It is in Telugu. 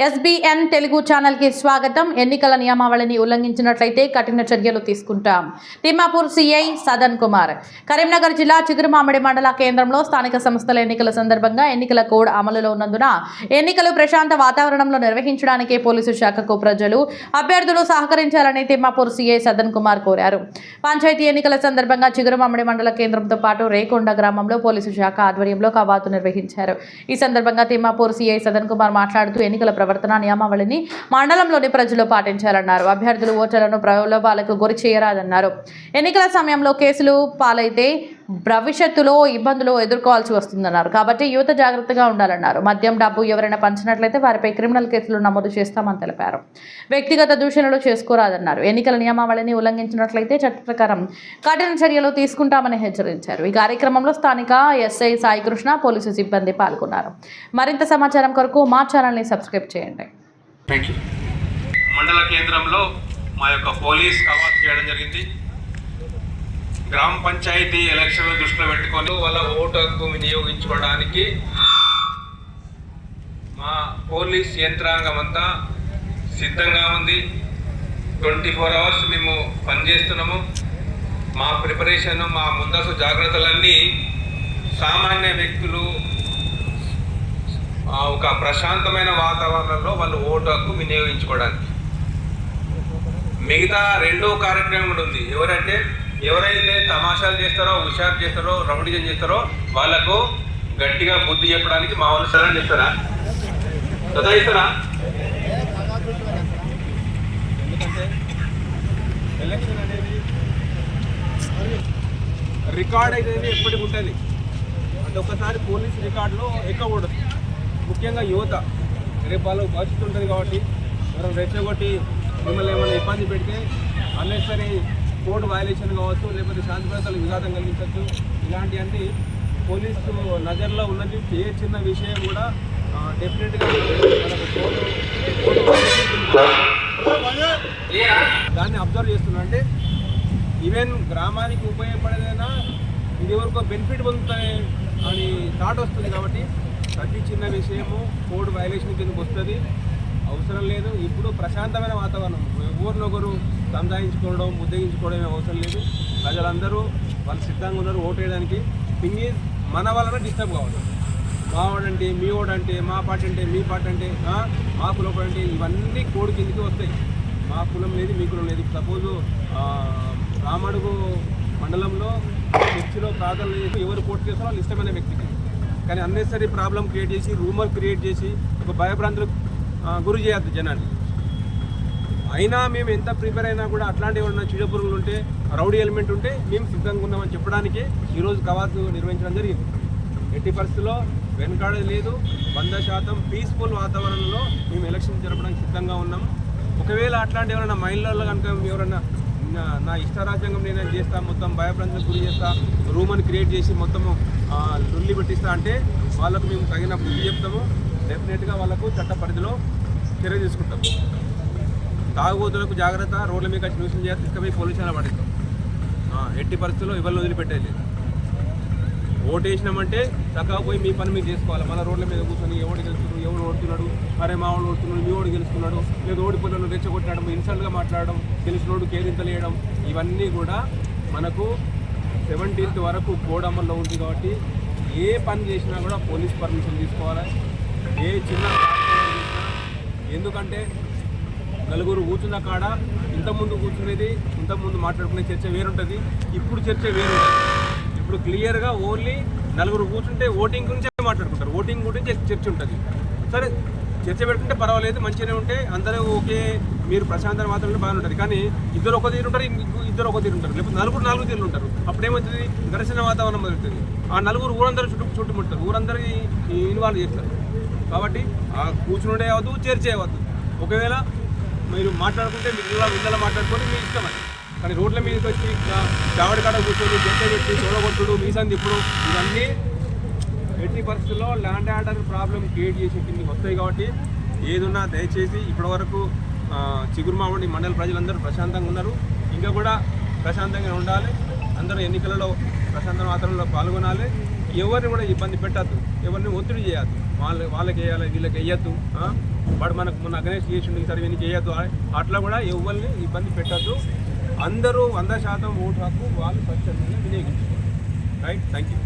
ఎస్బీఎన్ తెలుగు ఛానల్ కి స్వాగతం. ఎన్నికల నియమావళిని ఉల్లంఘించినట్లయితే కఠిన చర్యలు తీసుకుంటాం. తిమ్మాపూర్ సీఐ సదన్ కుమార్. కరీంనగర్ జిల్లా చిగురుమామిడి మండల కేంద్రంలో స్థానిక సంస్థల ఎన్నికల సందర్భంగా ఎన్నికల కోడ్ అమలులో ఉన్నందున ఎన్నికలు ప్రశాంత వాతావరణంలో నిర్వహించడానికి పోలీసు శాఖకు ప్రజలు అభ్యర్థులు సహకరించాలని తిమ్మాపూర్ సీఐ సదన్ కుమార్ కోరారు. పంచాయతీ ఎన్నికల సందర్భంగా చిగురుమామిడి మండల కేంద్రంతో పాటు రేకొండ గ్రామంలో పోలీసు శాఖ ఆధ్వర్యంలో కవాతు నిర్వహించారు. ఈ సందర్భంగా తిమ్మాపూర్ సీఐ సదన్ కుమార్ మాట్లాడుతూ ఎన్నికల ప్రవర్తన నియమావళిని మండలంలోని ప్రజలు పాటించాలన్నారు. అభ్యర్థులు ఓటర్లను ప్రలోభాలకు గురి చేయరాదన్నారు. ఎన్నికల సమయంలో కేసులు పాలైతే భవిష్యత్తులో ఇబ్బందులు ఎదుర్కోవాల్సి వస్తుందన్నారు. కాబట్టి యువత జాగ్రత్తగా ఉండాలన్నారు. మద్యం డబ్బు ఎవరైనా పంచినట్లయితే వారిపై క్రిమినల్ కేసులు నమోదు చేస్తామని తెలిపారు. వ్యక్తిగత దూషణలు చేసుకోరాదన్నారు. ఎన్నికల నియమావళిని ఉల్లంఘించినట్లయితే చట్ట ప్రకారం కఠిన చర్యలు తీసుకుంటామని హెచ్చరించారు. ఈ కార్యక్రమంలో స్థానిక ఎస్ఐ సాయికృష్ణ, పోలీసు సిబ్బంది పాల్గొన్నారు. మరింత సమాచారం కొరకు మా ఛానల్ని సబ్స్క్రైబ్ చేయండి. మండల కేంద్రంలో మా యొక్క పోలీస్ కవాతు చేయడం జరిగింది. గ్రామ పంచాయతీ ఎలక్షన్లు దృష్టిలో పెట్టుకొని వాళ్ళ ఓటు హక్కు వినియోగించుకోవడానికి మా పోలీస్ యంత్రాంగం అంతా సిద్ధంగా ఉంది. 24 hours మేము పనిచేస్తున్నాము. మా ప్రిపరేషన్, మా ముందస్తు జాగ్రత్తలన్నీ సామాన్య వ్యక్తులు ఒక ప్రశాంతమైన వాతావరణంలో వాళ్ళు ఓటు హక్కు వినియోగించుకోవడానికి. మిగతా రెండో కార్యక్రమం కూడా ఉంది. ఎవరైతే తమాషాలు చేస్తారో, హుషారు చేస్తారో, రౌడీజం చేస్తారో వాళ్ళకు గట్టిగా బుద్ధి చెప్పడానికి మా వాళ్ళు సలహా చేస్తారా, సదాయిస్తారా? ఎందుకంటే ఎలక్షన్ అనేది రికార్డ్ అనేది ఎప్పటికి ఉంటుంది. అంటే ఒకసారి పోలీస్ రికార్డులో ఎక్కకూడదు. ముఖ్యంగా యువత రేపు వాళ్ళు భవిష్యత్తు ఉంటుంది కాబట్టి మనం రెచ్చగొట్టి మిమ్మల్ని ఏమైనా ఇబ్బంది పెడితే అన్నెసరీ కోడ్ వయలేషన్ కావచ్చు, లేకపోతే శాంతి భద్రతలకు విఘాతం కలిగించవచ్చు. ఇలాంటివన్నీ పోలీసు నజర్లో ఉన్నది. ఏ చిన్న విషయం కూడా డెఫినెట్గా దాన్ని అబ్జర్వ్ చేస్తున్నా. అంటే ఈవెన్ గ్రామానికి ఉపయోగపడేదైనా ఇది వరకు బెనిఫిట్ పొందుతాయి అని థాట్ వస్తుంది. కాబట్టి ప్రతి చిన్న విషయము కోడ్ వయలేషన్ కిందకు వస్తుంది. అవసరం లేదు. ఇప్పుడు ప్రశాంతమైన వాతావరణం, ఎవరినొకరు సంధాయించుకోవడం, ముద్దగించుకోవడం అవసరం లేదు. ప్రజలందరూ వాళ్ళు సిద్ధంగా ఉన్నారు ఓటు వేయడానికి. థింగ్ ఈజ్ మన వలన డిస్టర్బ్ కావద్దు. మా వాడంటే, మీ వాడంటే, మా పార్టీ అంటే, మీ పార్టీ అంటే, మా కులం అంటే, ఇవన్నీ కోడ్ కిందకి వస్తాయి. మా కులం లేదు, మీ కులం లేదు. సపోజు రామడుగు మండలంలో చర్చిలో ప్రార్థన చేసి ఎవరు కోర్టు చేస్తారో వాళ్ళు ఇష్టమైన వ్యక్తికి. కానీ అన్నెసరీ ప్రాబ్లం క్రియేట్ చేసి, రూమర్ క్రియేట్ చేసి, ఒక భయభ్రాంతులకు గురి చేయద్దు జనాన్ని. అయినా మేము ఎంత ప్రిపేర్ అయినా కూడా అట్లాంటి ఏమన్నా చిడపురుగులు ఉంటే, రౌడీ ఎలిమెంట్ ఉంటే మేము సిద్ధంగా ఉన్నామని చెప్పడానికి ఈరోజు కవాతు నిర్వహించడం జరిగింది. ఎట్టి పరిస్థితుల్లో వెనకాడేది లేదు. 100% పీస్ఫుల్ వాతావరణంలో మేము ఎలక్షన్ జరపడానికి సిద్ధంగా ఉన్నాము. ఒకవేళ అట్లాంటి ఎవరైనా మైండ్లలో కనుక ఎవరైనా నా ఇష్టరాజ్యాంగం నేను చేస్తా, మొత్తం భయభ్రాంతులకు గురి చేస్తా, రూమని క్రియేట్ చేసి మొత్తము లొల్లి పెట్టిస్తా అంటే వాళ్ళకు మేము తగిన బుద్ధి చెప్తాము. డెఫినెట్గా వాళ్ళకు చట్ట పరిధిలో చర్య తీసుకుంటాం. తాగుబోతులకు జాగ్రత్త, రోడ్ల మీద వచ్చి న్యూస్ చేసి తీసుకుపోయి పోలీసులు పడిస్తాం. ఎట్టి పరిస్థితుల్లో ఇవాళ వదిలిపెట్టేది. ఓటు వేసినామంటే చక్కగా పోయి మీ పని మీరు చేసుకోవాలి. మన రోడ్ల మీద కూర్చొని ఎవడు గెలుస్తున్నాడు, ఎవడు ఓడుతున్నాడు, అరే మా వాడు ఓడుతున్నాడు, మీ ఓడి గెలుస్తున్నాడు, లేదు ఓడిపోయిన రెచ్చగొట్టడం, ఇన్సల్ట్గా మాట్లాడడం, గెలిచినోడు కేరింతలేయడం, ఇవన్నీ కూడా మనకు 17th వరకు కోడ్ అమల్లో ఉంది. కాబట్టి ఏ పని చేసినా కూడా పోలీస్ పర్మిషన్ తీసుకోవాలి. ఏ చిన్న ఎందుకంటే నలుగురు కూర్చున్న కాడ ఇంతకుముందు కూర్చునేది, ఇంతకుముందు మాట్లాడుకునే చర్చ వేరుంటుంది, ఇప్పుడు చర్చ వేరుంటుంది. ఇప్పుడు క్లియర్గా ఓన్లీ నలుగురు కూర్చుంటే ఓటింగ్ గురించే మాట్లాడుకుంటారు, ఓటింగ్ గురించి చర్చ ఉంటుంది. సరే చర్చ పెట్టుకుంటే పర్వాలేదు, మంచిగానే ఉంటే అందరూ ఓకే, మీరు ప్రశాంతంగా మాత్రమే బాగానే ఉంటుంది. కానీ ఇద్దరు ఒక తీరు ఉంటారు, ఇద్దరు ఒక తీరు ఉంటారు, లేకపోతే నాలుగు తీరులు ఉంటారు. అప్పుడు ఏమవుతుంది, ఘర్షణ వాతావరణం మొదలుతుంది. ఆ నలుగురు ఊరందరూ చుట్టుముట్టారు, ఊరందరికీ ఇన్వాల్వ్ చేస్తారు. కాబట్టి ఆ కూర్చుండే అవ్వద్దు, చర్చ అవ్వద్దు. ఒకవేళ మీరు మాట్లాడుకుంటే మీరు ఇళ్ళలో మాట్లాడుకొని మీ ఇష్టం అది. కానీ రోడ్ల మీదకి వచ్చి చావడి కాడ కూర్చొని జంట పెట్టి చూడగొట్టుడు, మీసంది ఇప్పుడు ఇవన్నీ ఎట్టి పరిస్థితుల్లో ల్యాండ్ ఆర్డర్ ప్రాబ్లం క్రియేట్ చేసే కిందకి వస్తాయి. కాబట్టి ఏదున్నా దయచేసి ఇప్పటివరకు చిగురుమామిడి మండల ప్రజలందరూ ప్రశాంతంగా ఉన్నారు. ఇంకా కూడా ప్రశాంతంగా ఉండాలి. అందరూ ఎన్నికలలో ప్రశాంత వాతావరణంలో పాల్గొనాలి. ఎవరిని కూడా ఇబ్బంది పెట్టద్దు, ఎవరిని ఒత్తిడి చేయద్దు. వాళ్ళకి వేయాలి వీళ్ళకి వేయద్దు, వాడు మనకు మొన్న అగ్నేష్ చేసిండు ఈసారి వీనికి వేయద్దు, అట్లా కూడా ఎవరిని ఇబ్బంది పెట్టద్దు. అందరూ 100% ఓటు హక్కు వాళ్ళు స్వచ్ఛందంగా వినియోగించుకోవాలి. Right, thank you.